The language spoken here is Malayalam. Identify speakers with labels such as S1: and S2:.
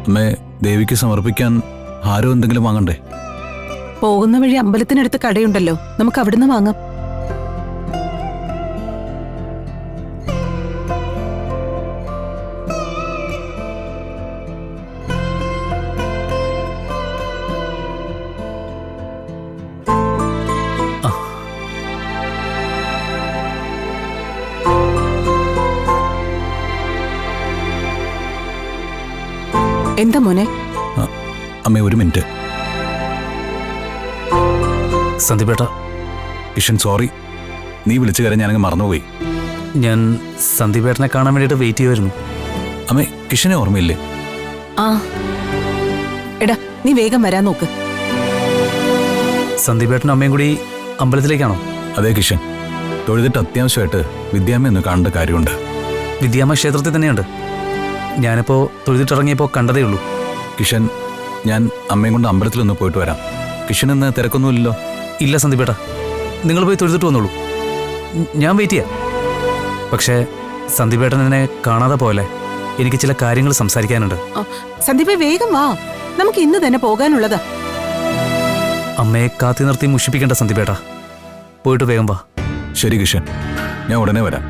S1: അമ്മേ, ദേവിക്ക് സമർപ്പിക്കാൻ ആരോ എന്തെങ്കിലും വാങ്ങണ്ടേ?
S2: പോകുന്ന വഴി അമ്പലത്തിനടുത്ത് കടയുണ്ടല്ലോ, നമുക്ക് അവിടുന്ന് വാങ്ങാം. എന്താ മോനെ?
S1: അമ്മേ, ഒരു മിനിറ്റ്.
S3: സന്ദീപേട്ട.
S1: കിഷൻ, സോറി. നീ വിളിച്ചു കയറി ഞാനങ്ങ് മറന്നുപോയി.
S3: ഞാൻ സന്ദീപേട്ടനെ കാണാൻ വേണ്ടിയിട്ട് വെയിറ്റ് ചെയ്യുമായിരുന്നു.
S1: അമ്മേ, കിഷനെ ഓർമ്മയില്ലേ?
S2: ആ എടാ, നീ വേഗം വരാൻ നോക്ക്.
S3: സന്ദീപേട്ടനും അമ്മയും കൂടി അമ്പലത്തിലേക്കാണോ?
S1: അതെ കിഷൻ, തൊഴുതിട്ട് അത്യാവശ്യമായിട്ട് വിദ്യാമ്മ ഒന്ന് കാണേണ്ട കാര്യമുണ്ട്.
S3: വിദ്യാമ്മ ക്ഷേത്രത്തിൽ തന്നെയുണ്ട്. ഞാനിപ്പോൾ തൊഴുതിട്ടിറങ്ങിയപ്പോൾ കണ്ടതേ ഉള്ളൂ.
S1: കിഷൻ, ഞാൻ അമ്മയും കൊണ്ട് അമ്പലത്തിലൊന്ന് പോയിട്ട് വരാം. കിഷൻ ഇന്ന് തിരക്കൊന്നുമില്ലല്ലോ?
S3: ഇല്ല സന്ദീപേട്ട, നിങ്ങൾ പോയി തൊഴുതിട്ട് വന്നോളൂ, ഞാൻ വെയിറ്റ് ചെയ്യാം. പക്ഷേ സന്ദീപേട്ടൻ എന്നെ കാണാതെ പോലെ എനിക്ക് ചില കാര്യങ്ങൾ സംസാരിക്കാനുണ്ട്.
S2: സന്ദീപേ, വേഗം വാ, നമുക്ക് ഇന്ന് തന്നെ പോകാനുള്ളതാ.
S3: അമ്മയെ കാത്തി നിർത്തി മുഷിപ്പിക്കേണ്ട സന്ദീപേട്ട, പോയിട്ട് വേഗം വാ.
S1: ശരി കിഷൻ, ഞാൻ ഉടനെ വരാം.